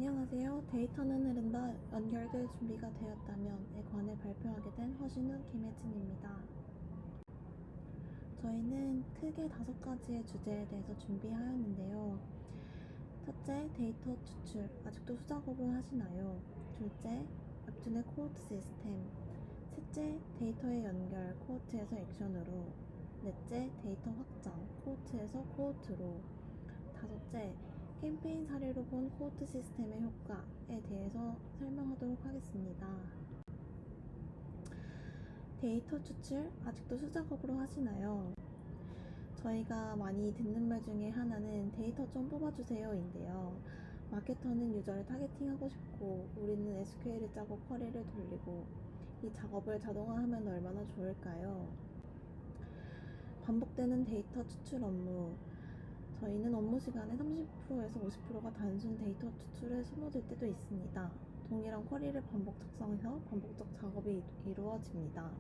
안녕하세요. 데이터는 흐른다. 연결될 준비가 되었다면에 관해 발표하게 된 허신우 김혜진입니다. 저희는 크게 5가지의 주제에 대해서 준비하였는데요. 첫째, 데이터 추출. 아직도 수작업을 하시나요? 둘째, 웹툰의 코드 시스템. 셋째, 데이터의 연결, 코어트에서 액션으로. 넷째, 데이터 확장, 코어트에서 코어트로. 다섯째, 캠페인 사례로 본 코어트 시스템의 효과에 대해서 설명하도록 하겠습니다. 데이터 추출 아직도 수작업으로 하시나요? 저희가 많이 듣는 말 중에 하나는 데이터 좀 뽑아주세요 인데요. 마케터는 유저를 타겟팅하고 싶고 우리는 SQL을 짜고 쿼리를 돌리고 이 작업을 자동화하면 얼마나 좋을까요? 반복되는 데이터 추출 업무. 저희는 업무 시간의 30%에서 50%가 단순 데이터 추출에 소모될 때도 있습니다. 동일한 쿼리를 반복 작성해서 반복적 작업이 이루어집니다.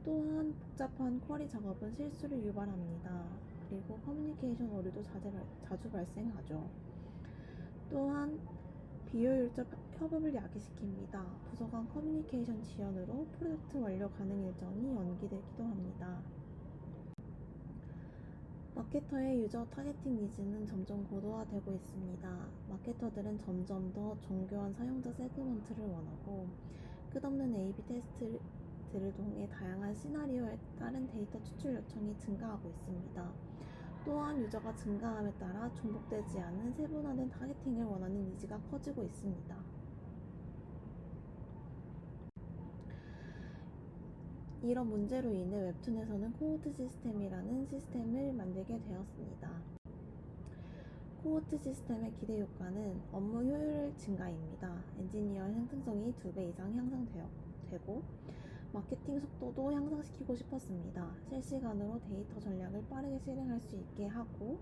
또한 복잡한 쿼리 작업은 실수를 유발합니다. 그리고 커뮤니케이션 오류도 자주 발생하죠. 또한 비효율적 협업을 야기시킵니다. 부서 간 커뮤니케이션 지연으로 프로젝트 완료 가능 일정이 연기되기도 합니다. 마케터의 유저 타겟팅 니즈는 점점 고도화되고 있습니다. 마케터들은 점점 더 정교한 사용자 세그먼트를 원하고 끝없는 A/B 테스트를 통해 다양한 시나리오에 따른 데이터 추출 요청이 증가하고 있습니다. 또한 유저가 증가함에 따라 중복되지 않은 세분화된 타겟팅을 원하는 니즈가 커지고 있습니다. 이런 문제로 인해 웹툰에서는 코호트 시스템이라는 시스템을 만들게 되었습니다. 코호트 시스템의 기대 효과는 업무 효율 증가입니다. 엔지니어의 생산성이 2배 이상 향상되고 마케팅 속도도 향상시키고 싶었습니다. 실시간으로 데이터 전략을 빠르게 실행할 수 있게 하고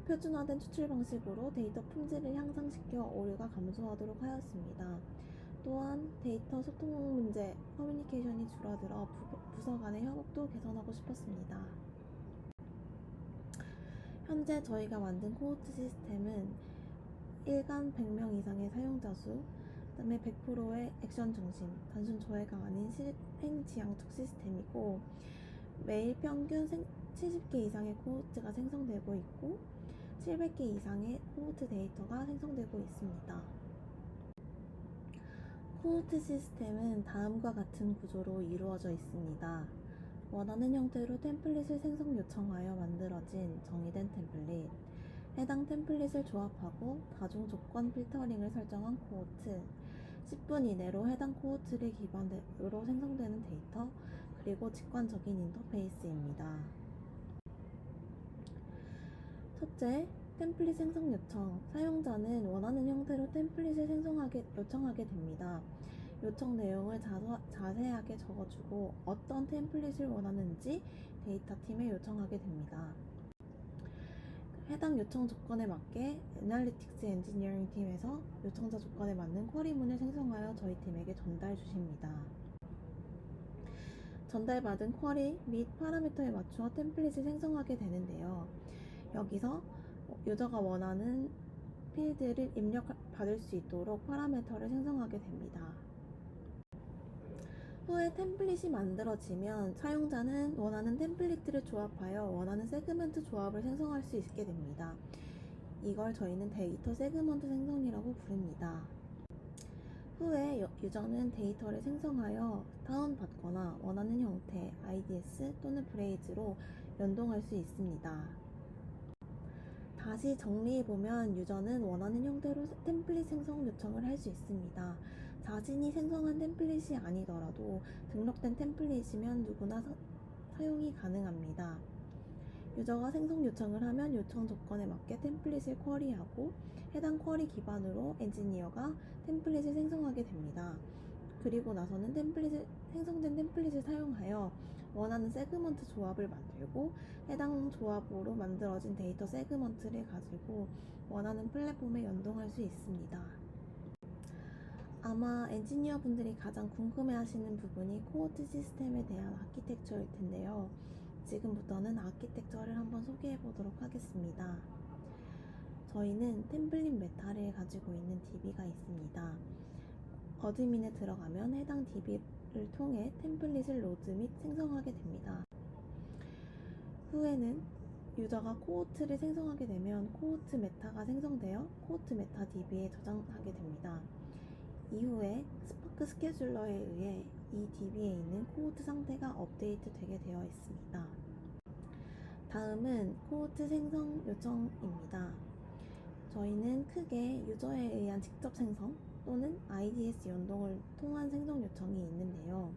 표준화된 추출 방식으로 데이터 품질을 향상시켜 오류가 감소하도록 하였습니다. 또한 데이터 소통 문제, 커뮤니케이션이 줄어들어 부서 간의 협업도 개선하고 싶었습니다. 현재 저희가 만든 코호트 시스템은 일간 100명 이상의 사용자 수, 그다음에 100%의 액션 중심, 단순 조회가 아닌 실행 지향적 시스템이고 매일 평균 70개 이상의 코호트가 생성되고 있고 700개 이상의 코호트 데이터가 생성되고 있습니다. 코호트 시스템은 다음과 같은 구조로 이루어져 있습니다. 원하는 형태로 템플릿을 생성 요청하여 만들어진 정의된 템플릿, 해당 템플릿을 조합하고 다중 조건 필터링을 설정한 코호트, 10분 이내로 해당 코호트를 기반으로 생성되는 데이터, 그리고 직관적인 인터페이스입니다. 첫째, 템플릿 생성 요청. 사용자는 원하는 형태로 템플릿을 요청하게 됩니다. 요청 내용을 자세하게 적어주고 어떤 템플릿을 원하는지 데이터팀에 요청하게 됩니다. 해당 요청 조건에 맞게 애널리틱스 엔지니어링 팀에서 요청자 조건에 맞는 쿼리문을 생성하여 저희 팀에게 전달 주십니다. 전달받은 쿼리 및 파라미터에 맞추어 템플릿을 생성하게 되는데요. 여기서 유저가 원하는 필드를 입력받을 수 있도록 파라미터를 생성하게 됩니다. 후에 템플릿이 만들어지면 사용자는 원하는 템플릿들을 조합하여 원하는 세그먼트 조합을 생성할 수 있게 됩니다. 이걸 저희는 데이터 세그먼트 생성이라고 부릅니다. 후에 유저는 데이터를 생성하여 다운받거나 원하는 형태, IDS 또는 브레이즈로 연동할 수 있습니다. 다시 정리해보면 유저는 원하는 형태로 템플릿 생성 요청을 할 수 있습니다. 자신이 생성한 템플릿이 아니더라도 등록된 템플릿이면 누구나 사용이 가능합니다. 유저가 생성 요청을 하면 요청 조건에 맞게 템플릿을 쿼리하고 해당 쿼리 기반으로 엔지니어가 템플릿을 생성하게 됩니다. 그리고 나서는 생성된 템플릿을 사용하여 원하는 세그먼트 조합을 만들고 해당 조합으로 만들어진 데이터 세그먼트를 가지고 원하는 플랫폼에 연동할 수 있습니다. 아마 엔지니어 분들이 가장 궁금해하시는 부분이 코호트 시스템에 대한 아키텍처일 텐데요. 지금부터는 아키텍처를 한번 소개해 보도록 하겠습니다. 저희는 템플릿 메타를 가지고 있는 DB가 있습니다. 어드민에 들어가면 해당 DB를 통해 템플릿을 로드 및 생성하게 됩니다. 후에는 유저가 코호트를 생성하게 되면 코호트 메타가 생성되어 코호트 메타 DB에 저장하게 됩니다. 이후에 스파크 스케줄러에 의해 이 DB에 있는 코호트 상태가 업데이트 되게 되어 있습니다. 다음은 코호트 생성 요청입니다. 저희는 크게 유저에 의한 직접 생성 또는 IDS 연동을 통한 생성 요청이 있는데요.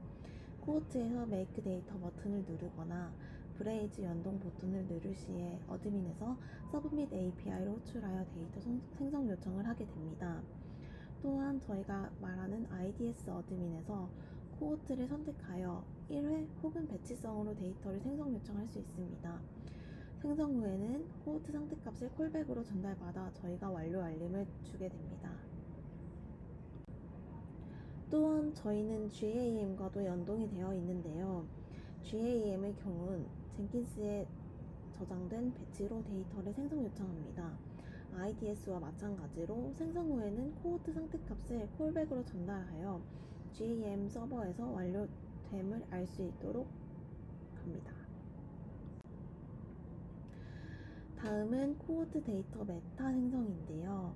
코호트에서 메이크 데이터 버튼을 누르거나 브레이즈 연동 버튼을 누를 시에 어드민에서 서브밋 API로 호출하여 데이터 생성 요청을 하게 됩니다. 또한 저희가 말하는 IDS 어드민에서 코호트를 선택하여 1회 혹은 배치성으로 데이터를 생성 요청할 수 있습니다. 생성 후에는 코호트 상태값을 콜백으로 전달받아 저희가 완료 알림을 주게 됩니다. 또한 저희는 GAM과도 연동이 되어 있는데요. GAM의 경우는 젠킨스에 저장된 배치로 데이터를 생성 요청합니다. IDS와 마찬가지로 생성 후에는 코호트 상태값을 콜백으로 전달하여 GAM 서버에서 완료됨을 알 수 있도록 합니다. 다음은 코호트 데이터 메타 생성인데요.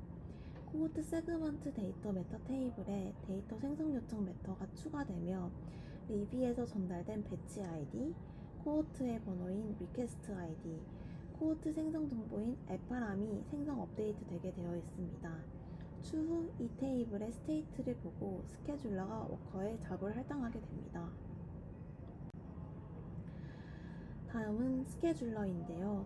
코호트 세그먼트 데이터 메타 테이블에 데이터 생성 요청 메타가 추가되며 리비에서 전달된 배치 ID, 코호트의 번호인 리퀘스트 ID, 코호트 생성 정보인 에파람이 생성 업데이트 되게 되어 있습니다. 추후 이 테이블의 스테이트를 보고 스케줄러가 워커에 잡을 할당하게 됩니다. 다음은 스케줄러인데요.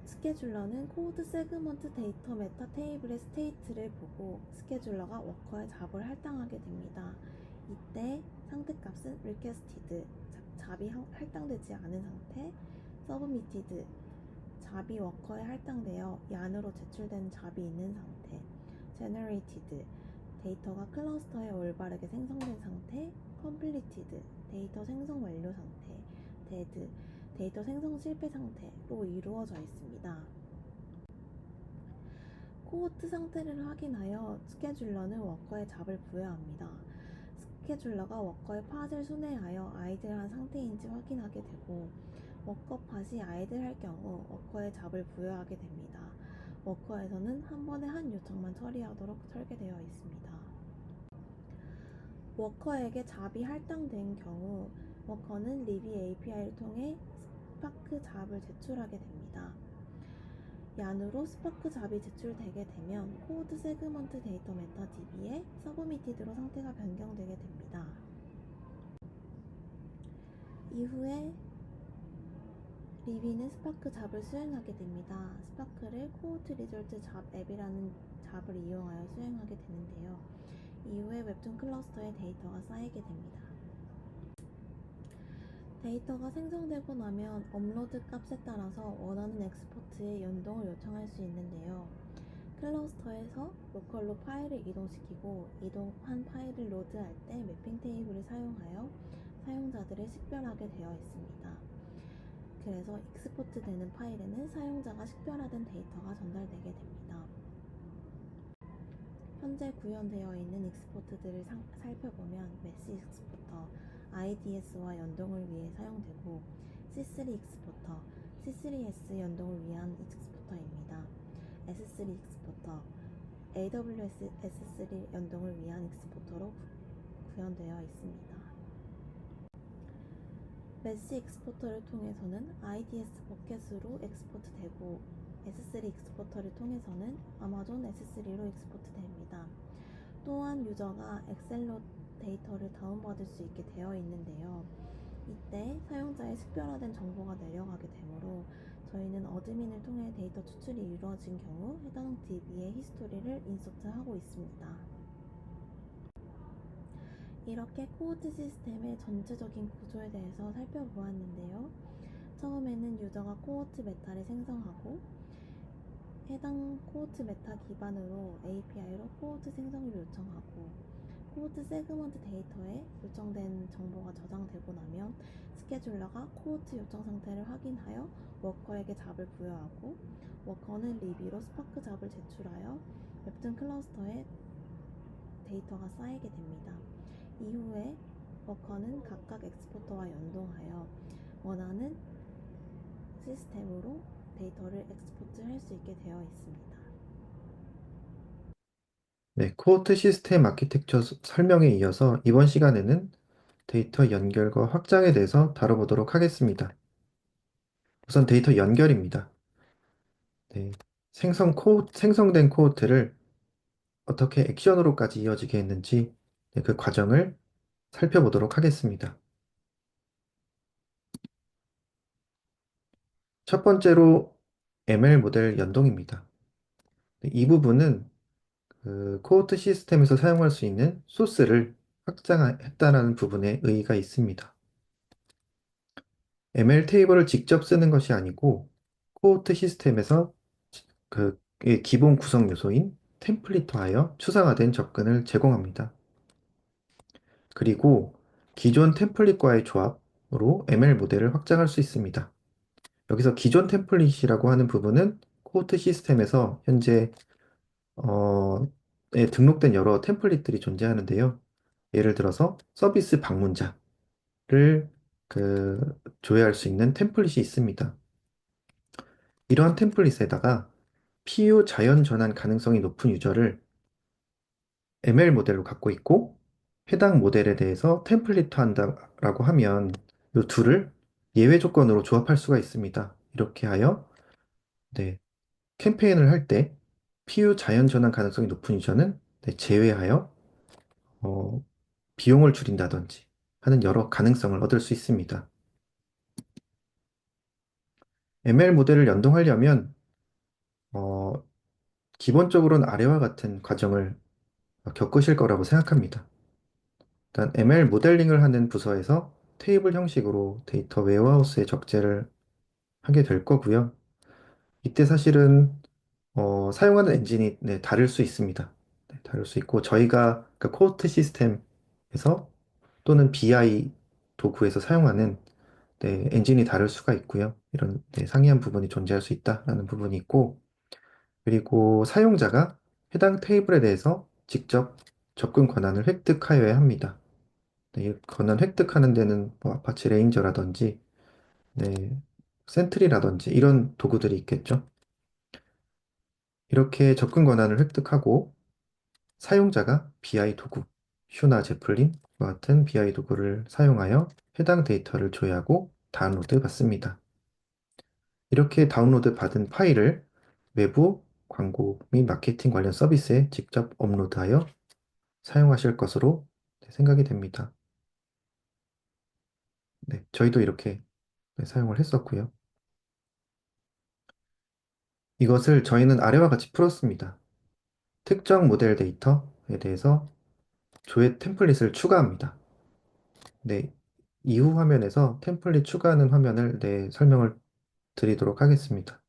스케줄러는 코호트 세그먼트 데이터 메타 테이블의 스테이트를 보고 스케줄러가 워커에 잡을 할당하게 됩니다. 이때 상태값은 requested, 잡이 할당되지 않은 상태, submitted, 잡이 워커에 할당되어 얀으로 제출된 잡이 있는 상태, generated, 데이터가 클러스터에 올바르게 생성된 상태, completed, 데이터 생성 완료 상태, dead, 데이터 생성 실패 상태로 이루어져 있습니다. 코호트 상태를 확인하여 스케줄러는 워커에 잡을 부여합니다. 스케줄러가 워커의 팟을 순회하여 아이들한 상태인지 확인하게 되고 워커 팟이 아이들할 경우 워커에 잡을 부여하게 됩니다. 워커에서는 한 번에 한 요청만 처리하도록 설계되어 있습니다. 워커에게 잡이 할당된 경우 워커는 리비 API를 통해 스파크 잡을 제출하게 됩니다. 얀으로 스파크 잡이 제출되게 되면 코호트 세그먼트 데이터 메타 DB에 서브미티드로 상태가 변경되게 됩니다. 이후에 리비는 스파크 잡을 수행하게 됩니다. 스파크를 코호트 리졸트 잡 앱이라는 잡을 이용하여 수행하게 되는데요. 이후에 웹툰 클러스터에 데이터가 쌓이게 됩니다. 데이터가 생성되고 나면 업로드 값에 따라서 원하는 엑스포트에 연동을 요청할 수 있는데요. 클러스터에서 로컬로 파일을 이동시키고 이동한 파일을 로드할 때 매핑 테이블을 사용하여 사용자들을 식별하게 되어 있습니다. 그래서 익스포트 되는 파일에는 사용자가 식별하던 데이터가 전달되게 됩니다. 현재 구현되어 있는 익스포트들을 살펴보면 메시 익스포터, IDS와 연동을 위해 사용되고 C3 익스포터, C3S 연동을 위한 익스포터입니다. S3 익스포터, AWS S3 연동을 위한 익스포터로 구현되어 있습니다. 메시 익스포터를 통해서는 IDS 버켓으로 엑스포트되고 S3 익스포터를 통해서는 아마존 S3로 엑스포트됩니다. 또한 유저가 엑셀로 데이터를 다운받을 수 있게 되어 있는데요. 이때 사용자의 식별화된 정보가 내려가게 되므로 저희는 어드민을 통해 데이터 추출이 이루어진 경우 해당 DB의 히스토리를 인서트하고 있습니다. 이렇게 코호트 시스템의 전체적인 구조에 대해서 살펴보았는데요. 처음에는 유저가 코호트 메타를 생성하고 해당 코호트 메타 기반으로 API로 코호트 생성을 요청하고 코호트 세그먼트 데이터에 요청된 정보가 저장되고 나면 스케줄러가 코호트 요청 상태를 확인하여 워커에게 잡을 부여하고 워커는 리뷰로 스파크 잡을 제출하여 웹툰 클러스터에 데이터가 쌓이게 됩니다. 이후에 워커는 각각 엑스포터와 연동하여 원하는 시스템으로 데이터를 엑스포트할 수 있게 되어 있습니다. 네, 코호트 시스템 아키텍처 설명에 이어서 이번 시간에는 데이터 연결과 확장에 대해서 다뤄보도록 하겠습니다. 우선 데이터 연결입니다. 네, 생성된 코호트를 어떻게 액션으로까지 이어지게 했는지 네, 그 과정을 살펴보도록 하겠습니다. 첫 번째로 ML 모델 연동입니다. 네, 이 부분은 그 코호트 시스템에서 사용할 수 있는 소스를 확장했다는 부분에 의의가 있습니다. ML 테이블을 직접 쓰는 것이 아니고 코호트 시스템에서 그 기본 구성 요소인 템플릿화하여 추상화된 접근을 제공합니다. 그리고 기존 템플릿과의 조합으로 ML 모델을 확장할 수 있습니다. 여기서 기존 템플릿이라고 하는 부분은 코호트 시스템에서 현재 등록된 여러 템플릿들이 존재하는데요. 예를 들어서 서비스 방문자를 조회할 수 있는 템플릿이 있습니다. 이러한 템플릿에다가 PU 자연 전환 가능성이 높은 유저를 ML 모델로 갖고 있고 해당 모델에 대해서 템플릿화 한다라고 하면 이 둘을 예외 조건으로 조합할 수가 있습니다. 이렇게 하여 네, 캠페인을 할 때 PU 자연 전환 가능성이 높은 유저는 네, 제외하여 어, 비용을 줄인다든지 하는 여러 가능성을 얻을 수 있습니다. ML 모델을 연동하려면 어, 기본적으로는 아래와 같은 과정을 겪으실 거라고 생각합니다. 일단 ML 모델링을 하는 부서에서 테이블 형식으로 데이터 웨어하우스에 적재를 하게 될 거고요. 이때 사실은 사용하는 엔진이 네, 다를 수 있습니다. 네, 다를 수 있고 저희가 그 코호트 시스템에서 또는 BI 도구에서 사용하는 네, 엔진이 다를 수가 있고요. 이런 네, 상이한 부분이 존재할 수 있다라는 부분이 있고 그리고 사용자가 해당 테이블에 대해서 직접 접근 권한을 획득하여야 합니다. 네, 이 권한 획득하는 데는 뭐 아파치 레인저라든지 네, 센트리라든지 이런 도구들이 있겠죠. 이렇게 접근 권한을 획득하고 사용자가 BI 도구, 슈나 제플린과 같은 BI 도구를 사용하여 해당 데이터를 조회하고 다운로드 받습니다. 이렇게 다운로드 받은 파일을 외부 광고 및 마케팅 관련 서비스에 직접 업로드하여 사용하실 것으로 생각이 됩니다. 네, 저희도 이렇게 네, 사용을 했었고요. 이것을 저희는 아래와 같이 풀었습니다. 특정 모델 데이터에 대해서 조회 템플릿을 추가합니다. 네, 이후 화면에서 템플릿 추가하는 화면을 설명을 드리도록 하겠습니다.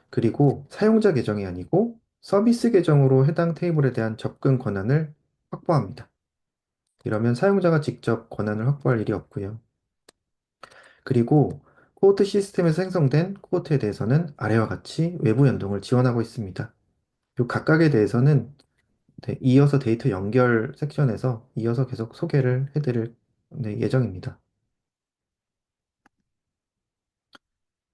그리고 사용자 계정이 아니고 서비스 계정으로 해당 테이블에 대한 접근 권한을 확보합니다. 이러면 사용자가 직접 권한을 확보할 일이 없고요. 그리고 코호트 시스템에서 생성된 코호트에 대해서는 아래와 같이 외부 연동을 지원하고 있습니다. 이 각각에 대해서는 네, 이어서 데이터 연결 섹션에서 이어서 계속 소개를 해드릴 네, 예정입니다.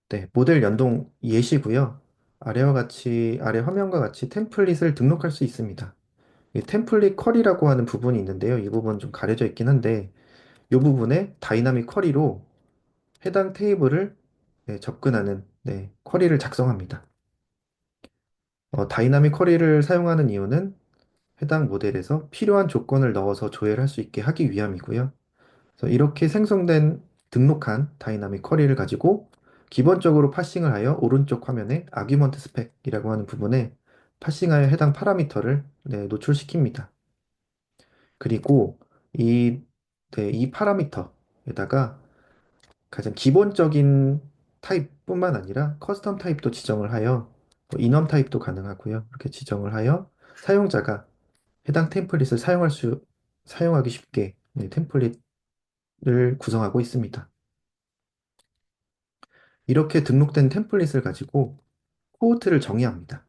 네, 모델 연동 예시고요. 아래 화면과 같이 템플릿을 등록할 수 있습니다. 이 템플릿 쿼리라고 하는 부분이 있는데요. 이 부분 좀 가려져 있긴 한데 이 부분에 다이나믹 쿼리로 해당 테이블을 네, 접근하는 네, 쿼리를 작성합니다. 다이나믹 쿼리를 사용하는 이유는 해당 모델에서 필요한 조건을 넣어서 조회를 할 수 있게 하기 위함이고요. 그래서 이렇게 생성된 등록한 다이나믹 쿼리를 가지고 기본적으로 파싱을 하여 오른쪽 화면에 아규먼트 스펙이라고 하는 부분에 파싱하여 해당 파라미터를 네, 노출시킵니다. 그리고 이, 네, 이 파라미터에다가 가장 기본적인 타입뿐만 아니라 커스텀 타입도 지정을 하여 인원 타입도 가능하고요. 이렇게 지정을 하여 사용자가 해당 템플릿을 사용하기 쉽게 네, 템플릿을 구성하고 있습니다. 이렇게 등록된 템플릿을 가지고 코호트를 정의합니다.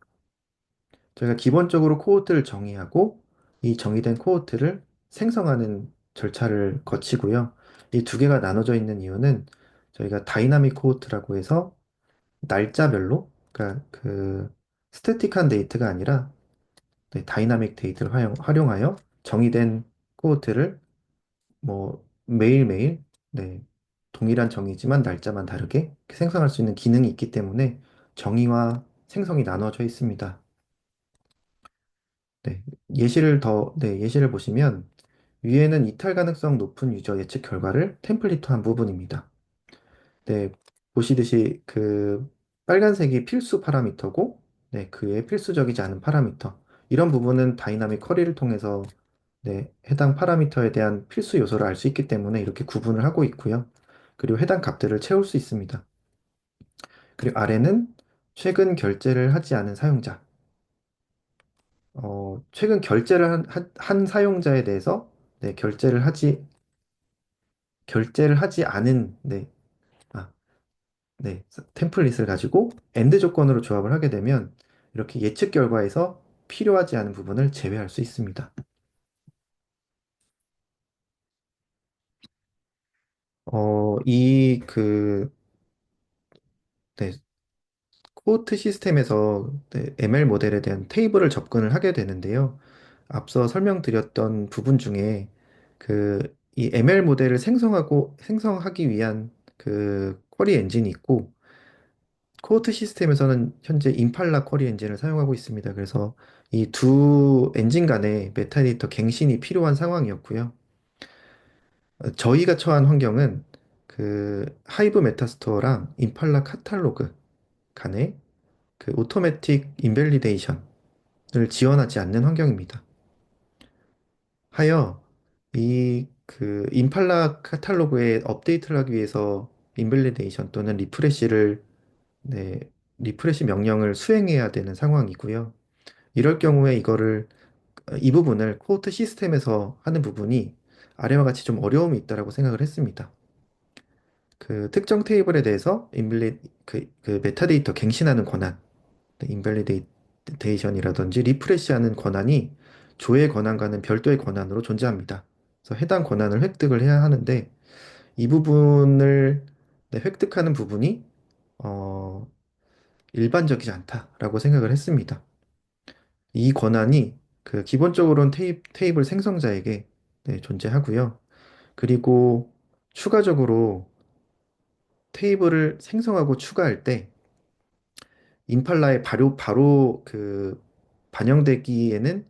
저희가 기본적으로 코호트를 정의하고 이 정의된 코호트를 생성하는 절차를 거치고요. 이 두 개가 나눠져 있는 이유는 저희가 다이나믹 코호트라고 해서 날짜별로, 그러니까 그 스태틱한 데이터가 아니라 네, 다이나믹 데이터를 활용하여 정의된 코호트를 뭐 매일매일 네, 동일한 정의지만 날짜만 다르게 생성할 수 있는 기능이 있기 때문에 정의와 생성이 나눠져 있습니다. 네, 예시를 보시면 위에는 이탈 가능성 높은 유저 예측 결과를 템플릿화한 부분입니다. 네, 보시듯이 그 빨간색이 필수 파라미터고, 네, 그에 필수적이지 않은 파라미터. 이런 부분은 다이나믹 쿼리를 통해서 네, 해당 파라미터에 대한 필수 요소를 알 수 있기 때문에 이렇게 구분을 하고 있고요. 그리고 해당 값들을 채울 수 있습니다. 그리고 아래는 최근 결제를 하지 않은 사용자. 최근 결제를 한 사용자에 대해서 네, 결제를 하지 않은 아, 템플릿을 가지고 엔드 조건으로 조합을 하게 되면 이렇게 예측 결과에서 필요하지 않은 부분을 제외할 수 있습니다. 이 네, 코호트 시스템에서 ML 모델에 대한 테이블을 접근을 하게 되는데요. 앞서 설명드렸던 부분 중에 이 ML 모델을 생성하기 위한 그 쿼리 엔진이 있고, 코호트 시스템에서는 현재 임팔라 쿼리 엔진을 사용하고 있습니다. 그래서 이 두 엔진 간의 메타데이터 갱신이 필요한 상황이었고요. 저희가 처한 환경은 그 하이브 메타스토어랑 임팔라 카탈로그 간의 그 오토매틱 인밸리데이션을 지원하지 않는 환경입니다. 하여 이 그 임팔라 카탈로그에 업데이트를 하기 위해서 인밸리데이션 또는 네, 리프레시 명령을 수행해야 되는 상황이고요. 이럴 경우에 이 부분을 코호트 시스템에서 하는 부분이 아래와 같이 좀 어려움이 있다라고 생각을 했습니다. 그 특정 테이블에 대해서 그 메타데이터 갱신하는 권한, 인밸리데이션이라든지 리프레시하는 권한이 조의 권한과는 별도의 권한으로 존재합니다. 그래서 해당 권한을 획득을 해야 하는데 이 부분을 획득하는 부분이 어, 일반적이지 않다라고 생각을 했습니다. 이 권한이 그 기본적으로는 테이블 생성자에게 존재하고요. 그리고 추가적으로 테이블을 생성하고 추가할 때 임팔라에 바로 그 반영되기에는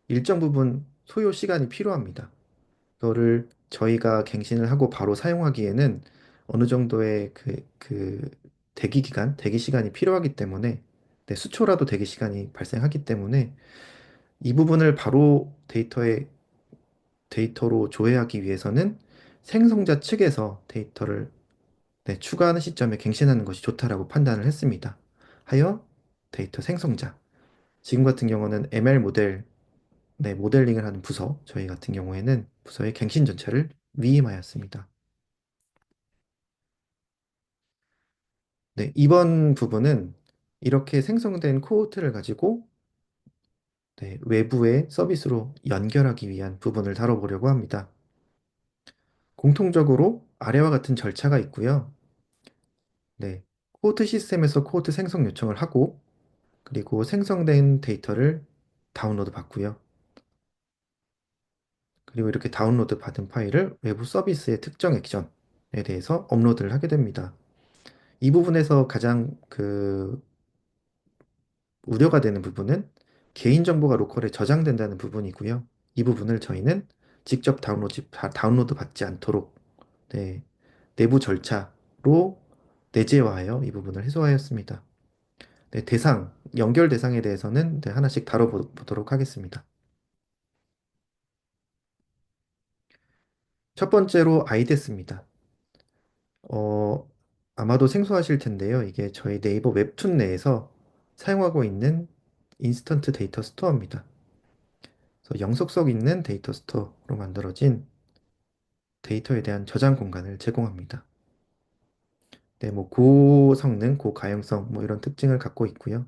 일정 부분 소요 시간이 필요합니다. 그거를 저희가 갱신을 하고 바로 사용하기에는 어느 정도의 대기 시간이 필요하기 때문에 수초라도 대기 시간이 발생하기 때문에 이 부분을 바로 데이터로 조회하기 위해서는 생성자 측에서 데이터를 추가하는 시점에 갱신하는 것이 좋다라고 판단을 했습니다. 하여 데이터 생성자. 지금 같은 경우는 ML 모델링을 하는 부서, 저희 같은 경우에는 부서의 갱신 전체를 위임하였습니다. 네, 이번 부분은 이렇게 생성된 코호트를 가지고 외부의 서비스로 연결하기 위한 부분을 다뤄보려고 합니다. 공통적으로 아래와 같은 절차가 있고요. 네, 코호트 시스템에서 코호트 생성 요청을 하고 그리고 생성된 데이터를 다운로드 받고요. 그리고 이렇게 다운로드 받은 파일을 외부 서비스의 특정 액션에 대해서 업로드를 하게 됩니다. 이 부분에서 가장 우려가 되는 부분은 개인정보가 로컬에 저장된다는 부분이고요. 이 부분을 저희는 직접 다운로드 받지 않도록 네, 내부 절차로 내재화하여 이 부분을 해소하였습니다. 네, 연결 대상에 대해서는 하나씩 다뤄보도록 하겠습니다. 첫 번째로 아이데스입니다. 어, 아마도 생소하실 텐데요. 이게 저희 네이버 웹툰 내에서 사용하고 있는 인스턴트 데이터 스토어입니다. 그래서 영속성 있는 데이터 스토어로 만들어진 데이터에 대한 저장 공간을 제공합니다. 네, 뭐 고성능, 고가용성 뭐 이런 특징을 갖고 있고요.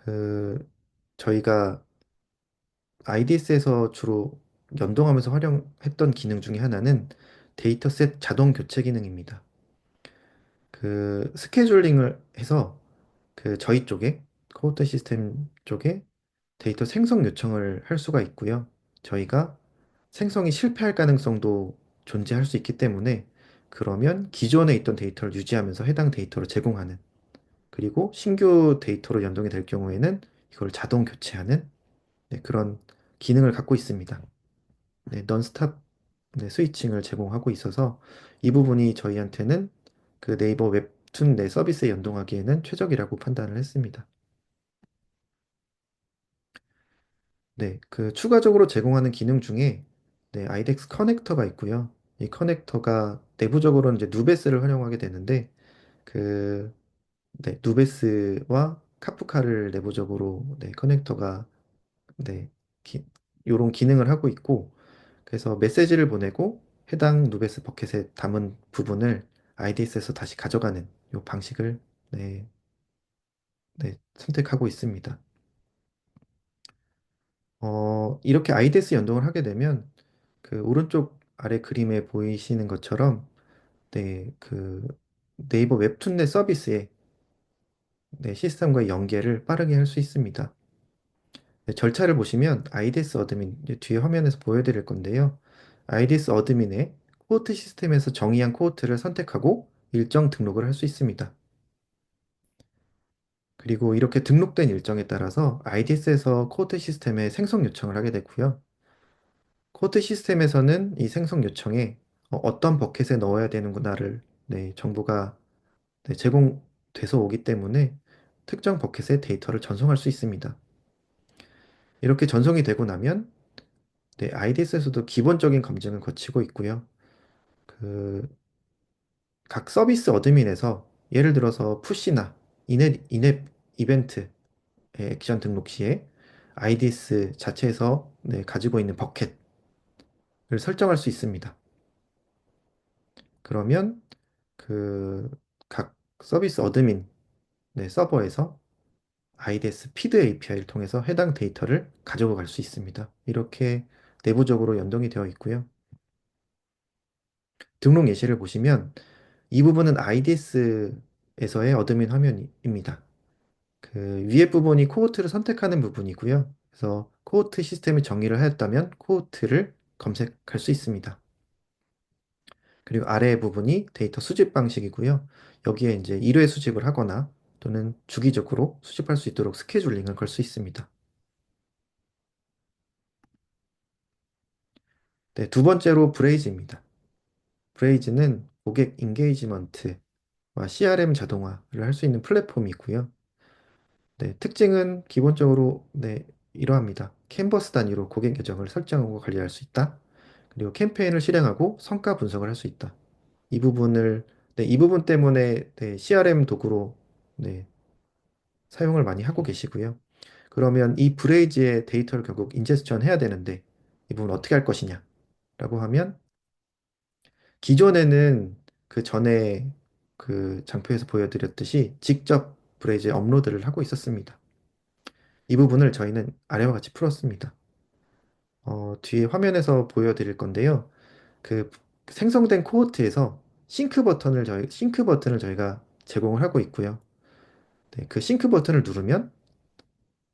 그 저희가 IDS에서 주로 연동하면서 활용했던 기능 중에 하나는 데이터셋 자동 교체 기능입니다. 그 스케줄링을 해서 그 저희 쪽에 코어트 시스템 쪽에 데이터 생성 요청을 할 수가 있고요. 저희가 생성이 실패할 가능성도 존재할 수 있기 때문에 그러면 기존에 있던 데이터를 유지하면서 해당 데이터를 제공하는 그리고 신규 데이터로 연동이 될 경우에는 이걸 자동 교체하는 네, 그런 기능을 갖고 있습니다. 네, 넌스탑 네, 스위칭을 제공하고 있어서 이 부분이 저희한테는 그 네이버 웹툰 내 서비스에 연동하기에는 최적이라고 판단을 했습니다. 네, 그 추가적으로 제공하는 기능 중에 네, 아이덱스 커넥터가 있고요. 이 커넥터가 내부적으로는 이제 누베스를 활용하게 되는데 그 네, 누베스와 카프카를 내부적으로 네, 커넥터가 네, 요런 기능을 하고 있고 그래서 메시지를 보내고 해당 누베스 버켓에 담은 부분을 IDS에서 다시 가져가는 요 방식을 네, 네, 선택하고 있습니다. 이렇게 IDS 연동을 하게 되면 그 오른쪽 아래 그림에 보이시는 것처럼 네, 그 네이버 웹툰 내 서비스에 네, 시스템과의 연계를 빠르게 할 수 있습니다. 네, 절차를 보시면 IDS 어드민 이제 뒤에 화면에서 보여드릴 건데요. IDS 어드민의 코호트 시스템에서 정의한 코호트를 선택하고 일정 등록을 할 수 있습니다. 그리고 이렇게 등록된 일정에 따라서 IDS에서 코호트 시스템에 생성 요청을 하게 되고요. 코호트 시스템에서는 이 생성 요청에 어떤 버켓에 넣어야 되는구나를 네, 정보가 네, 제공돼서 오기 때문에 특정 버켓에 데이터를 전송할 수 있습니다. 이렇게 전송이 되고 나면 네, IDS에서도 기본적인 검증을 거치고 있고요. 그 각 서비스 어드민에서 예를 들어서 푸시나 인앱 이벤트의 액션 등록 시에 IDS 자체에서 네, 가지고 있는 버켓을 설정할 수 있습니다. 그러면 그 각 서비스 어드민 네, 서버에서 IDS 피드 API를 통해서 해당 데이터를 가지고 갈 수 있습니다. 이렇게 내부적으로 연동이 되어 있고요. 등록 예시를 보시면 이 부분은 IDS에서의 어드민 화면입니다. 그 위에 부분이 코호트를 선택하는 부분이고요. 그래서 코호트 시스템을 정의를 하였다면 코호트를 검색할 수 있습니다. 그리고 아래 부분이 데이터 수집 방식이고요. 여기에 이제 1회 수집을 하거나 또는 주기적으로 수집할 수 있도록 스케줄링을 걸 수 있습니다. 네, 두 번째로 브레이즈입니다. 브레이즈는 고객 인게이지먼트와 CRM 자동화를 할 수 있는 플랫폼이고요. 네, 특징은 기본적으로 네, 이러합니다. 캔버스 단위로 고객 계정을 설정하고 관리할 수 있다. 그리고 캠페인을 실행하고 성과 분석을 할 수 있다. 이 부분을 네, 이 부분 때문에 네, CRM 도구로 네, 사용을 많이 하고 계시고요. 그러면 이 브레이즈의 데이터를 결국 인제스천 해야 되는데 이 부분 어떻게 할 것이냐라고 하면 기존에는 그 전에 그 장표에서 보여드렸듯이 직접 브레이즈에 업로드를 하고 있었습니다. 이 부분을 저희는 아래와 같이 풀었습니다. 뒤에 화면에서 보여드릴 건데요. 그 생성된 코호트에서 싱크 버튼을 저희가 제공을 하고 있고요. 네, 그 싱크 버튼을 누르면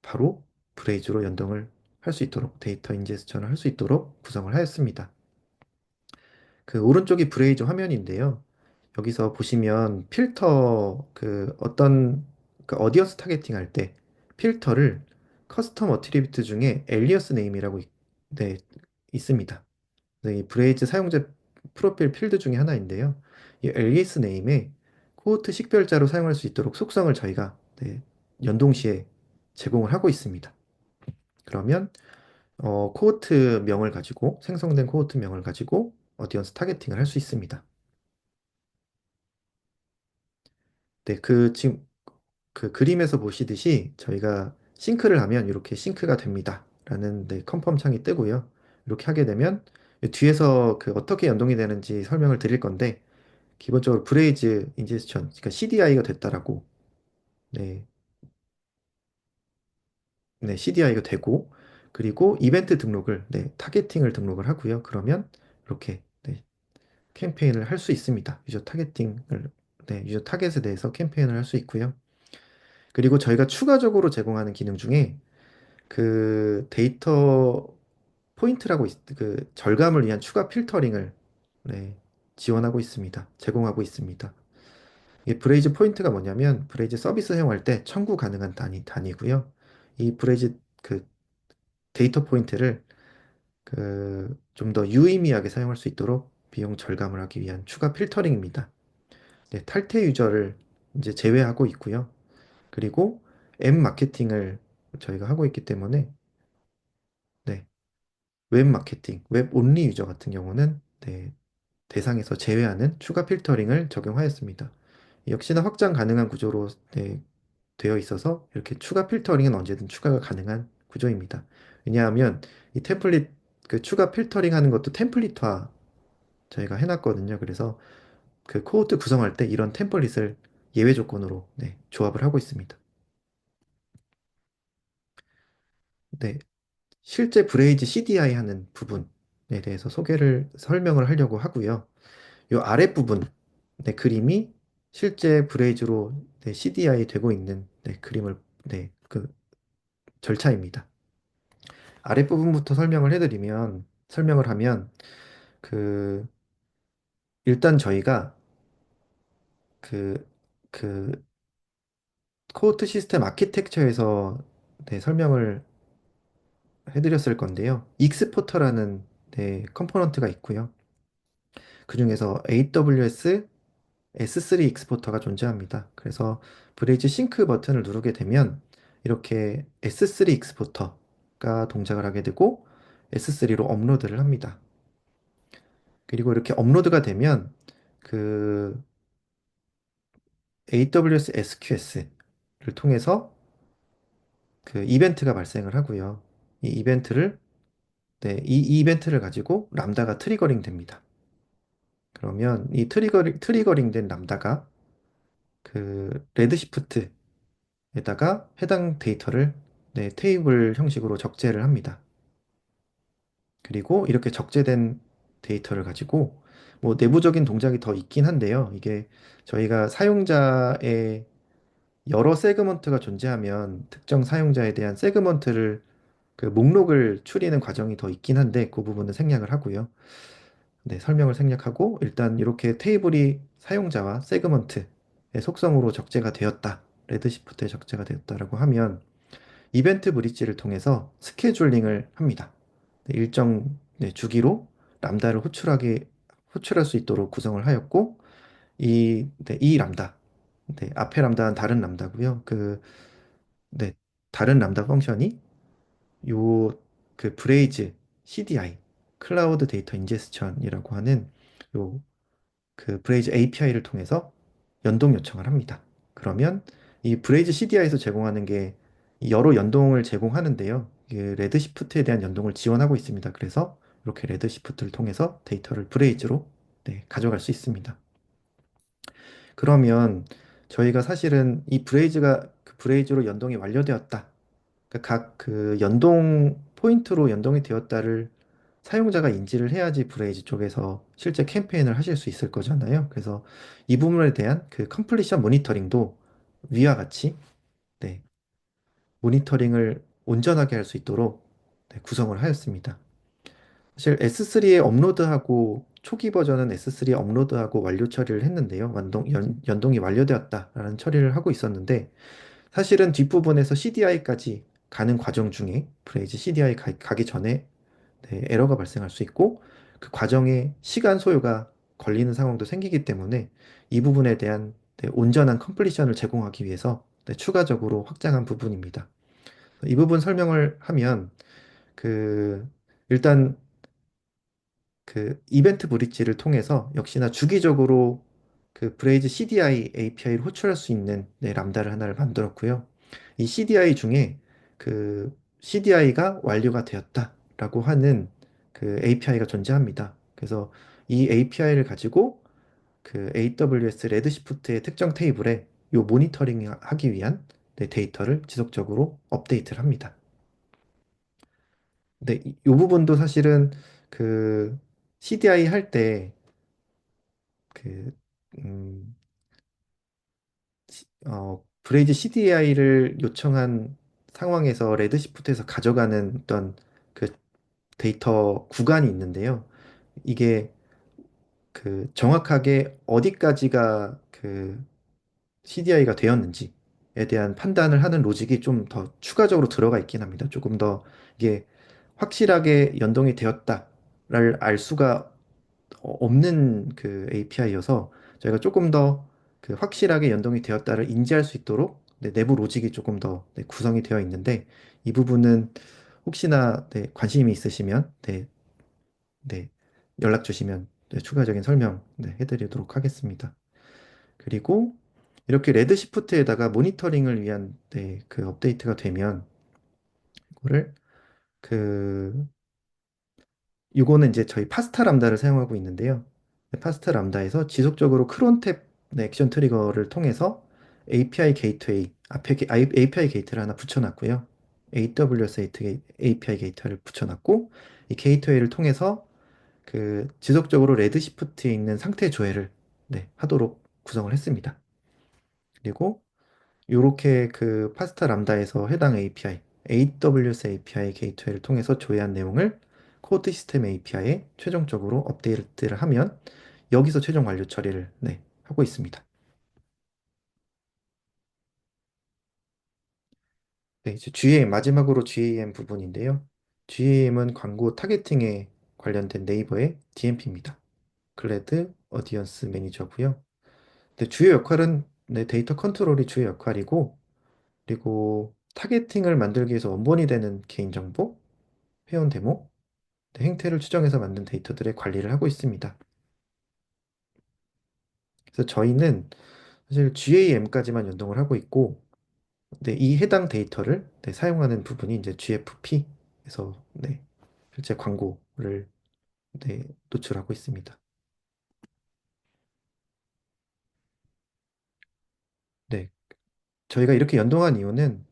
바로 브레이즈로 연동을 할 수 있도록 데이터 인제스션을 할 수 있도록 구성을 하였습니다. 그 오른쪽이 브레이즈 화면인데요. 여기서 보시면 필터 그 어떤 그 어디언스 타겟팅 할 때 필터를 커스텀 어트리뷰트 중에 엘리어스 네임이라고 네, 있습니다. 네, 이 브레이즈 사용자 프로필 필드 중에 하나인데요. 이 엘리어스 네임에 코호트 식별자로 사용할 수 있도록 속성을 저희가 네, 연동 시에 제공을 하고 있습니다. 그러면 코호트 명을 가지고 생성된 코호트 명을 가지고 어디언스 타겟팅을 할 수 있습니다. 네, 그 지금 그 그림에서 보시듯이 저희가 싱크를 하면 이렇게 싱크가 됩니다. 라는 네, 컨펌 창이 뜨고요. 이렇게 하게 되면 뒤에서 그 어떻게 연동이 되는지 설명을 드릴 건데 기본적으로 브레이즈 인제스천, 그러니까 CDI가 됐다라고 네, 네, CDI가 되고, 그리고 이벤트 등록을, 네, 타겟팅을 등록을 하고요. 그러면 이렇게 네, 캠페인을 할 수 있습니다. 유저 타겟팅을, 네, 유저 타겟에 대해서 캠페인을 할 수 있고요. 그리고 저희가 추가적으로 제공하는 기능 중에 그 데이터 포인트라고 그 절감을 위한 추가 필터링을 네, 지원하고 있습니다. 제공하고 있습니다. 이 브레이즈 포인트가 뭐냐면 브레이즈 서비스 사용할 때 청구 가능한 단위고요. 이 브레이즈 그 데이터 포인트를 그 좀 더 유의미하게 사용할 수 있도록 비용 절감을 하기 위한 추가 필터링입니다. 네, 탈퇴 유저를 이제 제외하고 있고요. 그리고 앱 마케팅을 저희가 하고 있기 때문에 네, 웹 마케팅, 웹 온리 유저 같은 경우는 네, 대상에서 제외하는 추가 필터링을 적용하였습니다. 역시나 확장 가능한 구조로 네, 되어 있어서 이렇게 추가 필터링은 언제든 추가가 가능한 구조입니다. 왜냐하면 이 템플릿 그 추가 필터링 하는 것도 템플릿화 저희가 해놨거든요. 그래서 그 코드 구성할 때 이런 템플릿을 예외 조건으로 네, 조합을 하고 있습니다. 네, 실제 브레이즈 CDI 하는 부분에 대해서 설명을 하려고 하고요. 이 아랫부분 네, 그림이 실제 브레이즈로 네, CDI 되고 있는 네, 그림을 네, 그 절차입니다. 아랫부분부터 설명을 하면 그 일단 저희가 그 그 코어트 시스템 아키텍처에서 네, 설명을 해드렸을 건데요. 익스포터라는 네, 컴포넌트가 있고요. 그중에서 AWS S3 익스포터가 존재합니다. 그래서 브레이즈 싱크 버튼을 누르게 되면 이렇게 S3 익스포터가 동작을 하게 되고 S3로 업로드를 합니다. 그리고 이렇게 업로드가 되면 그 AWS SQS를 통해서 그 이벤트가 발생을 하고요. 이 이벤트를 이 이벤트를 가지고 람다가 트리거링 됩니다. 그러면 이 트리거링 된 람다가 그 레드시프트에다가 해당 데이터를 네, 테이블 형식으로 적재를 합니다. 그리고 이렇게 적재된 데이터를 가지고 뭐 내부적인 동작이 더 있긴 한데요. 이게 저희가 사용자의 여러 세그먼트가 존재하면 특정 사용자에 대한 세그먼트를 그 목록을 추리는 과정이 더 있긴 한데 그 부분은 생략을 하고요. 네, 설명을 생략하고 일단 이렇게 테이블이 사용자와 세그먼트의 속성으로 적재가 되었다. 레드시프트에 적재가 되었다라고 하면 이벤트 브릿지를 통해서 스케줄링을 합니다. 네, 일정 네, 주기로 람다를 호출할 수 있도록 구성을 하였고 이 람다 앞에 람다는 다른 람다고요. 네, 다른 람다 펑션이 요 그 브레이즈 CDI 클라우드 데이터 인제스천이라고 하는 요 그 브레이즈 API를 통해서 연동 요청을 합니다. 그러면 이 브레이즈 CDI에서 제공하는 게 여러 연동을 제공하는데요. 이게 레드시프트에 대한 연동을 지원하고 있습니다. 그래서 이렇게 레드시프트를 통해서 데이터를 브레이즈로 네, 가져갈 수 있습니다. 그러면 저희가 사실은 이 브레이즈로 연동이 완료되었다. 각 그 연동 포인트로 연동이 되었다를 사용자가 인지를 해야지 브레이즈 쪽에서 실제 캠페인을 하실 수 있을 거잖아요. 그래서 이 부분에 대한 그 컴플리션 모니터링도 위와 같이 네, 모니터링을 온전하게 할 수 있도록 네, 구성을 하였습니다. 사실 S3에 업로드하고 초기 버전은 S3에 업로드하고 완료 처리를 했는데요. 연동이 완료되었다라는 처리를 하고 있었는데 사실은 뒷부분에서 CDI까지 가는 과정 중에 브레이즈 CDI 가기 전에 네, 에러가 발생할 수 있고 그 과정에 시간 소요가 걸리는 상황도 생기기 때문에 이 부분에 대한 네, 온전한 컴플리션을 제공하기 위해서 네, 추가적으로 확장한 부분입니다. 이 부분 설명을 하면 그 일단 그 이벤트 브릿지를 통해서 역시나 주기적으로 그 브레이즈 CDI API를 호출할 수 있는 네, 람다를 하나를 만들었고요. 이 CDI 중에 그 CDI가 완료가 되었다라고 하는 그 API가 존재합니다. 그래서 이 API를 가지고 그 AWS 레드시프트의 특정 테이블에 요 모니터링 하기 위한 네, 데이터를 지속적으로 업데이트를 합니다. 근데 이 부분도 사실은 그 CDI 할 때 그, 음, 브레이즈 CDI를 요청한 상황에서 레드시프트에서 가져가는 어떤 그 데이터 구간이 있는데요. 이게 그 정확하게 어디까지가 그 CDI가 되었는지에 대한 판단을 하는 로직이 좀 더 추가적으로 들어가 있긴 합니다. 조금 더 이게 확실하게 연동이 되었다를 알 수가 없는 그 API여서 저희가 조금 더 그 확실하게 연동이 되었다를 인지할 수 있도록 네, 내부 로직이 조금 더 네, 구성이 되어 있는데 이 부분은 혹시나 네, 관심이 있으시면 네, 네, 연락 주시면 네, 추가적인 설명 네, 해드리도록 하겠습니다. 그리고 이렇게 레드 시프트에다가 모니터링을 위한 네, 그 업데이트가 되면 이거를 그 이거는 이제 저희 파스타 람다를 사용하고 있는데요. 네, 파스타 람다에서 지속적으로 크론탭 네, 액션 트리거를 통해서 API 게이트웨이 앞에 API 게이트를 하나 붙여놨고요. AWS API 게이트를 붙여놨고 이 게이트웨이를 통해서 그 지속적으로 레드 시프트에 있는 상태 조회를 네, 하도록 구성을 했습니다. 그리고 이렇게 그 파스타 람다에서 해당 API, AWS API 게이트웨이를 통해서 조회한 내용을 코드 시스템 API에 최종적으로 업데이트를 하면 여기서 최종 완료 처리를 네, 하고 있습니다. 네, 이제 GAM 마지막으로 GAM 부분인데요. GAM은 광고 타겟팅에 관련된 네이버의 DMP입니다. 글래드 어디언스 매니저고요. 근데 주요 역할은 네, 데이터 컨트롤이 주요 역할이고 그리고 타겟팅을 만들기 위해서 원본이 되는 개인정보, 회원 데모, 네, 행태를 추정해서 만든 데이터들의 관리를 하고 있습니다. 그래서 저희는 사실 GAM까지만 연동을 하고 있고, 네, 이 해당 데이터를 네, 사용하는 부분이 이제 GFP에서 네, 실제 광고를 네, 노출하고 있습니다. 네, 저희가 이렇게 연동한 이유는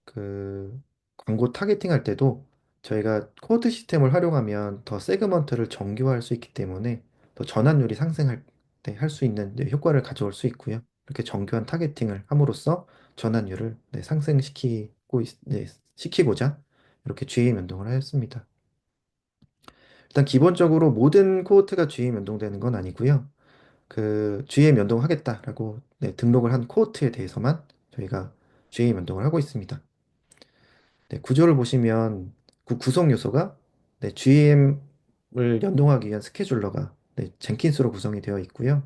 그 광고 타겟팅 할 때도 저희가 코드 시스템을 활용하면 더 세그먼트를 정교화할 수 있기 때문에 더 전환율이 상승할 때 할 수 있는 네, 효과를 가져올 수 있고요. 이렇게 정교한 타겟팅을 함으로써 전환율을 네, 네, 시키고자 이렇게 GA 연동을 하였습니다. 일단 기본적으로 모든 코호트가 GA 연동되는 건 아니고요. 그 GA 연동하겠다라고 네, 등록을 한 코호트에 대해서만 저희가 GA 연동을 하고 있습니다. 네, 구조를 보시면 그 구성 요소가 네, GM을 연동하기 위한 스케줄러가 네, 젠킨스로 구성이 되어 있고요.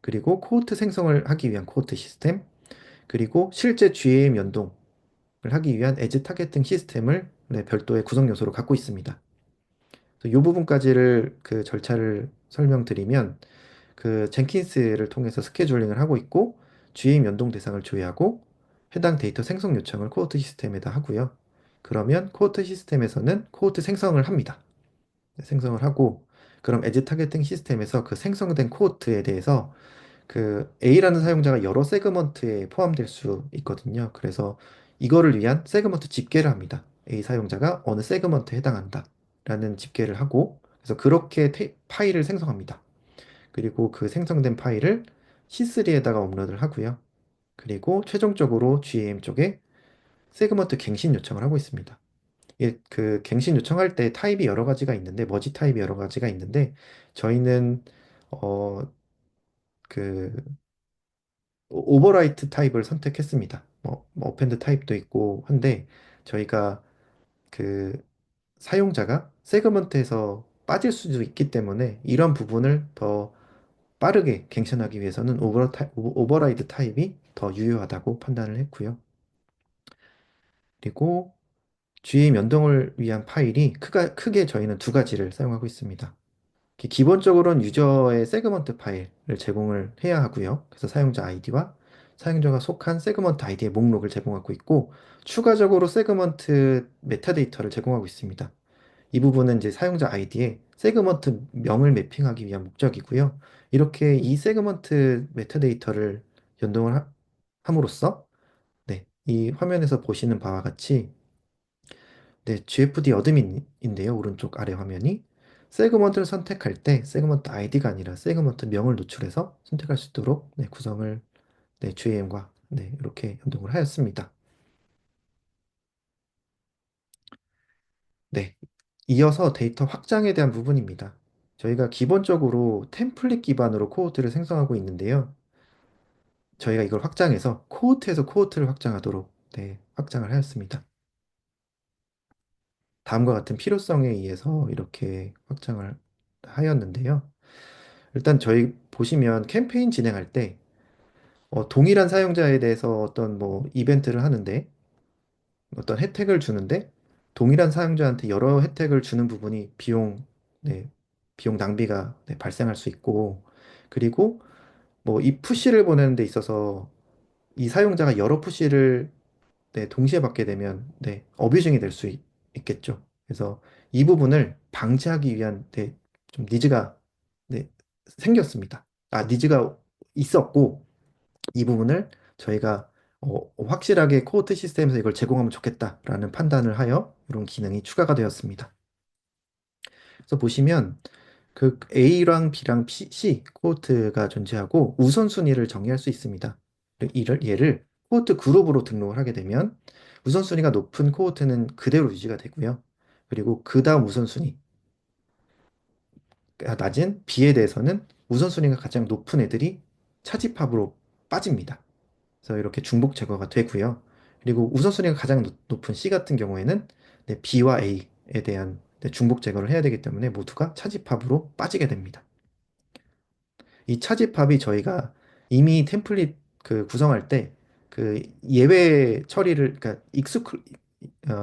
그리고 코호트 생성을 하기 위한 코호트 시스템, 그리고 실제 GM 연동을 하기 위한 에지 타겟팅 시스템을 네, 별도의 구성 요소로 갖고 있습니다. 이 부분까지를 그 절차를 설명드리면 그 젠킨스를 통해서 스케줄링을 하고 있고 GM 연동 대상을 조회하고 해당 데이터 생성 요청을 코호트 시스템에다 하고요. 그러면 코호트 시스템에서는 코호트 생성을 합니다. 네, 생성을 하고 그럼 에지 타겟팅 시스템에서 그 생성된 코호트에 대해서 그 A라는 사용자가 여러 세그먼트에 포함될 수 있거든요. 그래서 이거를 위한 세그먼트 집계를 합니다. A 사용자가 어느 세그먼트에 해당한다 라는 집계를 하고 그래서 그렇게 파일을 생성합니다. 그리고 그 생성된 파일을 C3에다가 업로드를 하고요. 그리고 최종적으로 GAM 쪽에 세그먼트 갱신 요청을 하고 있습니다. 그 갱신 요청할 때 타입이 여러 가지가 있는데 머지 타입이 여러 가지가 있는데 저희는 어 그 오버라이트 타입을 선택했습니다. 뭐 어펜드 타입도 있고 한데 저희가 그 사용자가 세그먼트에서 빠질 수도 있기 때문에 이런 부분을 더 빠르게 갱신하기 위해서는 오버라이드 타입이 더 유효하다고 판단을 했고요. 그리고 GA 연동을 위한 파일이 크게 저희는 두 가지를 사용하고 있습니다. 기본적으로는 유저의 세그먼트 파일을 제공을 해야 하고요. 그래서 사용자 아이디와 사용자가 속한 세그먼트 아이디의 목록을 제공하고 있고, 추가적으로 세그먼트 메타데이터를 제공하고 있습니다. 이 부분은 이제 사용자 아이디에 세그먼트 명을 매핑하기 위한 목적이고요. 이렇게 이 세그먼트 메타데이터를 연동을 함으로써 네, 이 화면에서 보시는 바와 같이 네, GFD 어드민인데요. 오른쪽 아래 화면이. 세그먼트를 선택할 때 세그먼트 아이디가 아니라 세그먼트 명을 노출해서 선택할 수 있도록 네, 구성을 네, GAM과 네, 이렇게 연동을 하였습니다. 네, 이어서 데이터 확장에 대한 부분입니다. 저희가 기본적으로 템플릿 기반으로 코호트를 생성하고 있는데요. 저희가 이걸 확장해서 코호트에서 코호트를 확장하도록 네, 확장을 하였습니다. 다음과 같은 필요성에 의해서 이렇게 확장을 하였는데요. 일단 저희 보시면 캠페인 진행할 때 동일한 사용자에 대해서 어떤 뭐 이벤트를 하는데 어떤 혜택을 주는데 동일한 사용자한테 여러 혜택을 주는 부분이 네, 비용 낭비가 네, 발생할 수 있고 그리고 뭐 이 푸시를 보내는 데 있어서 이 사용자가 여러 푸시를 네, 동시에 받게 되면 네, 어뷰징이 될 수 있겠죠. 그래서 이 부분을 방지하기 위한 네, 좀 니즈가 네, 생겼습니다. 니즈가 있었고 이 부분을 저희가 확실하게 코어트 시스템에서 이걸 제공하면 좋겠다라는 판단을 하여 이런 기능이 추가가 되었습니다. 그래서 보시면 그 A랑 B랑 C 코어트가 존재하고 우선순위를 정의할 수 있습니다. 얘를 코어트 그룹으로 등록을 하게 되면 우선순위가 높은 코어트는 그대로 유지가 되고요. 그리고 그 다음 우선순위, 낮은 B에 대해서는 우선순위가 가장 높은 애들이 차집합으로 빠집니다. 그래서 이렇게 중복 제거가 되고요. 그리고 우선순위가 가장 높은 C 같은 경우에는 네, B와 A에 대한 네, 중복 제거를 해야 되기 때문에 모두가 차집합으로 빠지게 됩니다. 이 차집합이 저희가 이미 템플릿 그 구성할 때 그 예외 처리를 그러니까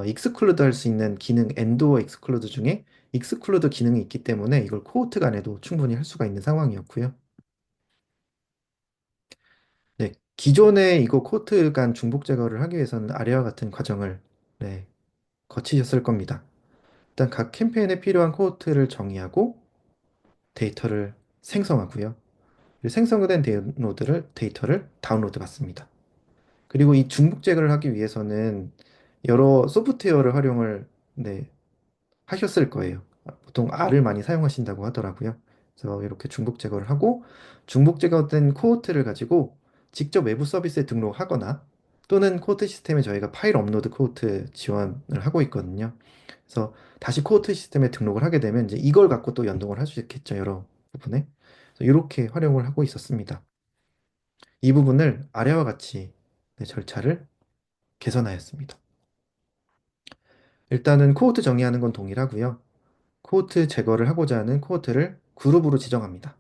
익스클루드 할 수 있는 기능 엔도어 익스클루드 중에 익스클루드 기능이 있기 때문에 이걸 코호트 간에도 충분히 할 수가 있는 상황이었고요. 네, 기존에 이거 코호트 간 중복 제거를 하기 위해서는 아래와 같은 과정을 네, 거치셨을 겁니다. 일단 각 캠페인에 필요한 코호트를 정의하고 데이터를 생성하고요. 생성된 데이터를 다운로드 받습니다. 그리고 이 중복 제거를 하기 위해서는 여러 소프트웨어를 활용을 네, 하셨을 거예요. 보통 R을 많이 사용하신다고 하더라고요. 그래서 이렇게 중복 제거를 하고 중복 제거된 코호트를 가지고 직접 외부 서비스에 등록하거나 또는 코호트 시스템에 저희가 파일 업로드 코호트 지원을 하고 있거든요. 그래서 다시 코호트 시스템에 등록을 하게 되면 이제 이걸 갖고 또 연동을 할 수 있겠죠, 여러 부분에. 그래서 이렇게 활용을 하고 있었습니다. 이 부분을 아래와 같이 네, 절차를 개선하였습니다. 일단은 코호트 정의하는 건 동일하고요. 코호트 제거를 하고자 하는 코호트를 그룹으로 지정합니다.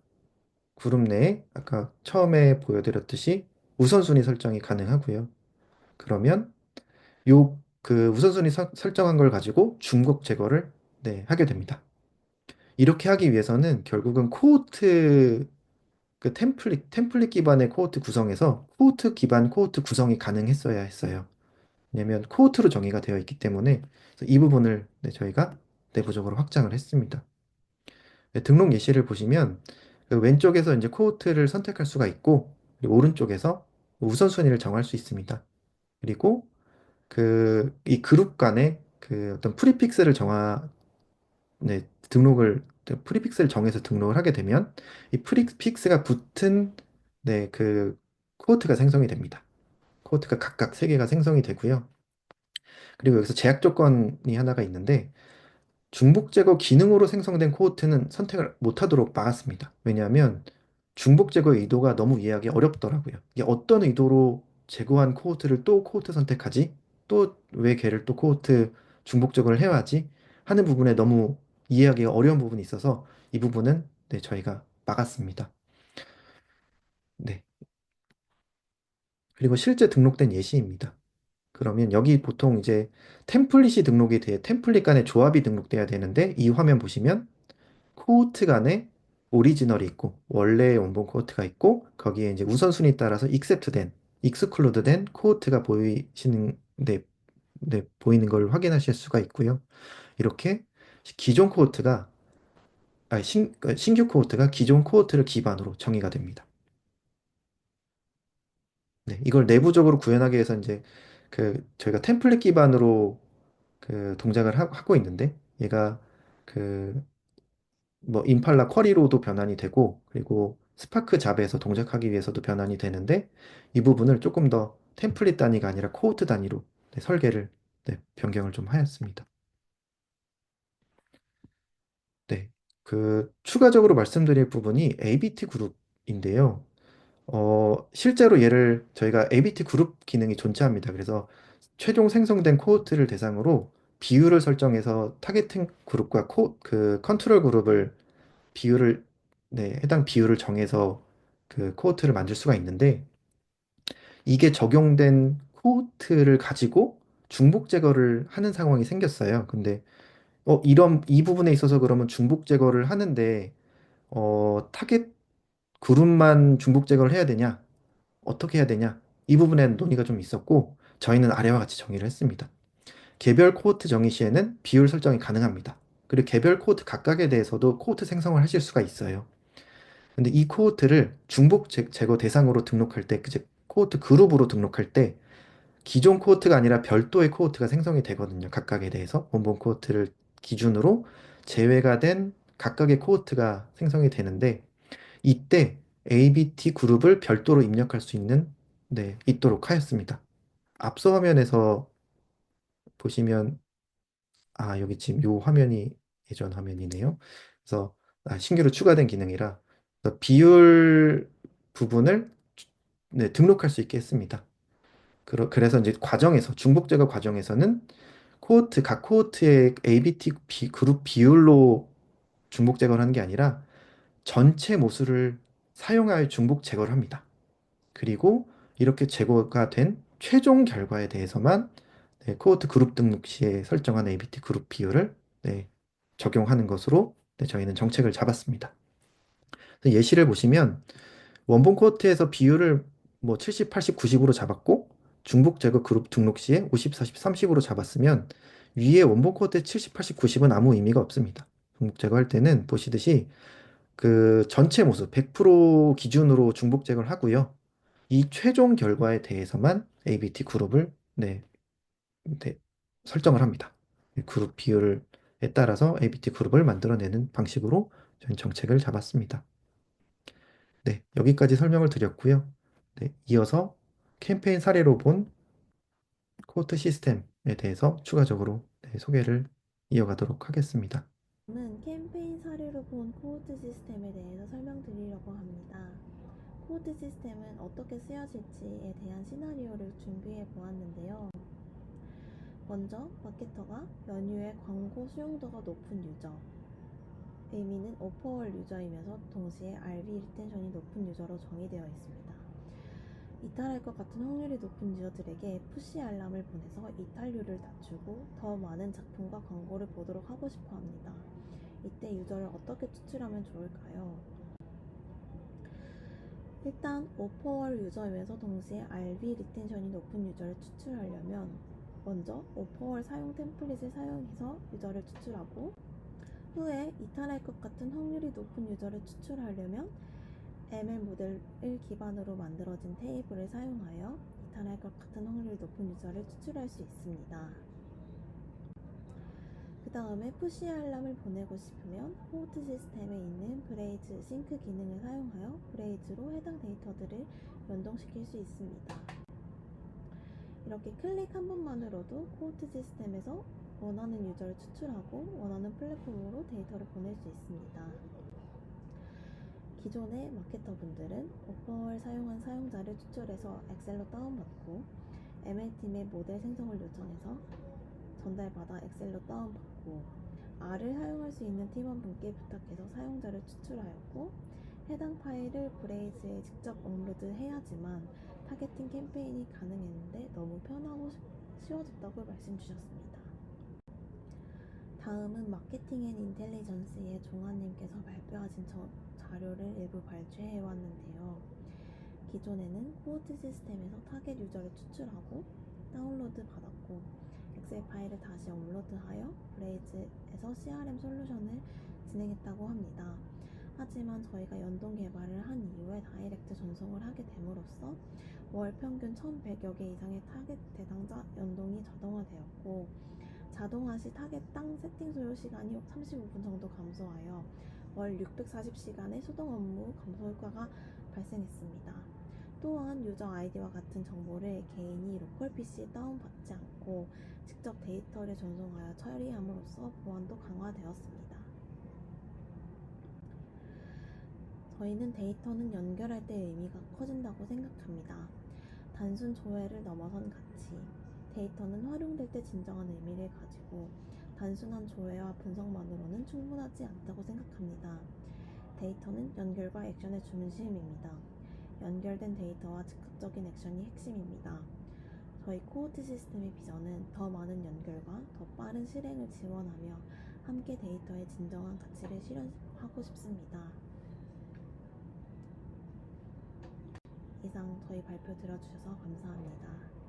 그룹 내에 아까 처음에 보여드렸듯이 우선순위 설정이 가능하고요. 그러면 요 그 우선순위 설정한 걸 가지고 중복 제거를 네, 하게 됩니다. 이렇게 하기 위해서는 결국은 코호트 그 템플릿 기반의 코호트 구성에서 코호트 기반 코호트 구성이 가능했어야 했어요. 왜냐면 코호트로 정의가 되어 있기 때문에 그래서 이 부분을 네, 저희가 내부적으로 확장을 했습니다. 네, 등록 예시를 보시면 그 왼쪽에서 이제 코호트를 선택할 수가 있고 그리고 오른쪽에서 우선순위를 정할 수 있습니다. 그리고 그 이 그룹 간의 그 어떤 네, 프리픽스를 정해서 등록을 하게 되면 이 프리픽스가 붙은 네, 그 코호트가 생성이 됩니다. 코호트가 각각 3개가 생성이 되고요. 그리고 여기서 제약 조건이 하나가 있는데 중복 제거 기능으로 생성된 코호트는 선택을 못하도록 막았습니다. 왜냐하면 중복 제거의 의도가 너무 이해하기 어렵더라고요. 이게 어떤 의도로 제거한 코호트를 또 코호트 선택하지? 또 왜 걔를 또 코호트 중복 제거를 해야지? 하는 부분에 너무 이해하기가 어려운 부분이 있어서 이 부분은 네, 저희가 막았습니다. 네. 그리고 실제 등록된 예시입니다. 그러면 여기 보통 이제 템플릿이 등록이 돼 템플릿 간의 조합이 등록돼야 되는데 이 화면 보시면 코호트 간에 오리지널이 있고 원래의 원본 코호트가 있고 거기에 이제 우선순위 따라서 익스클루드 된 코호트가 보이는 걸 확인하실 수가 있고요. 이렇게 기존 코호트가 신규 코호트가 기존 코호트를 기반으로 정의가 됩니다. 네, 이걸 내부적으로 구현하기 위해서 이제 그 저희가 템플릿 기반으로 그 동작을 하고 있는데 얘가 그 뭐 임팔라 쿼리로도 변환이 되고 그리고 스파크 잡에서 동작하기 위해서도 변환이 되는데 이 부분을 조금 더 템플릿 단위가 아니라 코호트 단위로 설계를 변경을 좀 하였습니다. 네. 그 추가적으로 말씀드릴 부분이 ABT 그룹인데요. 실제로 얘를 저희가 ABT 그룹 기능이 존재합니다. 그래서 최종 생성된 코호트를 대상으로 비율을 설정해서 타겟팅 그룹과 그 컨트롤 그룹을 비율을 해당 비율을 정해서 그 코호트를 만들 수가 있는데 이게 적용된 코호트를 가지고 중복 제거를 하는 상황이 생겼어요. 근데 이런 이 부분에 있어서 그러면 중복 제거를 하는데 타겟 그룹만 중복 제거를 해야 되냐? 어떻게 해야 되냐? 이 부분에는 논의가 좀 있었고 저희는 아래와 같이 정의를 했습니다. 개별 코호트 정의 시에는 비율 설정이 가능합니다. 그리고 개별 코호트 각각에 대해서도 코호트 생성을 하실 수가 있어요. 근데 이 코호트를 중복 제거 대상으로 등록할 때, 그 코호트 그룹으로 등록할 때 기존 코호트가 아니라 별도의 코호트가 생성이 되거든요. 각각에 대해서 원본 코호트를 기준으로 제외가 된 각각의 코호트가 생성이 되는데 이때 ABT 그룹을 별도로 입력할 수 있도록 하였습니다. 앞서 화면에서 보시면 여기 지금 요 화면이 예전 화면이네요. 그래서 신규로 추가된 기능이라 그래서 비율 부분을 등록할 수 있게 했습니다. 그래서 이제 중복 제거 과정에서는 각 코호트의 ABT 그룹 비율로 중복 제거를 하는 게 아니라 전체 모수를 사용하여 중복 제거를 합니다. 그리고 이렇게 제거가 된 최종 결과에 대해서만 코호트 그룹 등록 시에 설정한 ABT 그룹 비율을 적용하는 것으로 저희는 정책을 잡았습니다. 예시를 보시면 원본 코호트에서 비율을 뭐 70, 80, 90으로 잡았고 중복 제거 그룹 등록 시에 50, 40, 30으로 잡았으면 위에 원본 코호트의 70, 80, 90은 아무 의미가 없습니다. 중복 제거할 때는 보시듯이 그 전체 모수 100% 기준으로 중복 제거를 하고요. 이 최종 결과에 대해서만 ABT 그룹을 네, 설정을 합니다. 그룹 비율에 따라서 ABT 그룹을 만들어내는 방식으로 저희 정책을 잡았습니다. 네, 여기까지 설명을 드렸고요. 네, 이어서 캠페인 사례로 본 코호트 시스템에 대해서 추가적으로 소개를 이어가도록 하겠습니다. 저는 캠페인 사례로 본 코호트 시스템에 대해서 설명드리려고 합니다. 코호트 시스템은 어떻게 쓰여질지에 대한 시나리오를 준비해 보았는데요. 먼저 마케터가 연휴에 광고 수용도가 높은 유저, 의미는 오퍼월 유저이면서 동시에 RV 리텐션이 높은 유저로 정의되어 있습니다. 이탈할 것 같은 확률이 높은 유저들에게 푸시 알람을 보내서 이탈률을 낮추고 더 많은 작품과 광고를 보도록 하고 싶어 합니다. 이때 유저를 어떻게 추출하면 좋을까요? 일단 오퍼월 유저이면서 동시에 RV 리텐션이 높은 유저를 추출하려면 먼저 오퍼월 사용 템플릿을 사용해서 유저를 추출하고 후에 이탈할 것 같은 확률이 높은 유저를 추출하려면 ML 모델을 기반으로 만들어진 테이블을 사용하여 이탈할 것 같은 확률이 높은 유저를 추출할 수 있습니다. 그 다음에 푸시 알람을 보내고 싶으면 코호트 시스템에 있는 브레이즈 싱크 기능을 사용하여 브레이즈로 해당 데이터들을 연동시킬 수 있습니다. 이렇게 클릭 한 번만으로도 코호트 시스템에서 원하는 유저를 추출하고 원하는 플랫폼으로 데이터를 보낼 수 있습니다. 기존의 마케터분들은 오퍼월 사용한 사용자를 추출해서 엑셀로 다운받고 ML팀의 모델 생성을 요청해서 전달받아 엑셀로 다운받고 R을 사용할 수 있는 팀원분께 부탁해서 사용자를 추출하였고 해당 파일을 브레이즈에 직접 업로드 해야지만 타겟팅 캠페인이 가능했는데 너무 편하고 쉬워졌다고 말씀 주셨습니다. 다음은 마케팅 앤 인텔리전스의 종아님께서 발표하신 자료를 일부 발췌해왔는데요. 기존에는 코호트 시스템에서 타겟 유저를 추출하고 다운로드 받았고 엑셀 파일을 다시 업로드하여 브레이즈에서 CRM 솔루션을 진행했다고 합니다. 하지만 저희가 연동 개발을 한 이후에 다이렉트 전송을 하게 됨으로써 월 평균 1,100여 개 이상의 타겟 대상자 연동이 자동화되었고 자동화 시 타겟당 세팅 소요 시간이 35분 정도 감소하여 월 640시간의 수동 업무 감소 효과가 발생했습니다. 또한 유저 아이디와 같은 정보를 개인이 로컬 PC에 다운받지 않고 직접 데이터를 전송하여 처리함으로써 보안도 강화되었습니다. 저희는 데이터는 연결할 때 의미가 커진다고 생각합니다. 단순 조회를 넘어선 가치, 데이터는 활용될 때 진정한 의미를 가지고 단순한 조회와 분석만으로는 충분하지 않다고 생각합니다. 데이터는 연결과 액션의 중심입니다. 연결된 데이터와 즉각적인 액션이 핵심입니다. 저희 코호트 시스템의 비전은 더 많은 연결과 더 빠른 실행을 지원하며 함께 데이터의 진정한 가치를 실현하고 싶습니다. 이상 저희 발표 들어주셔서 감사합니다.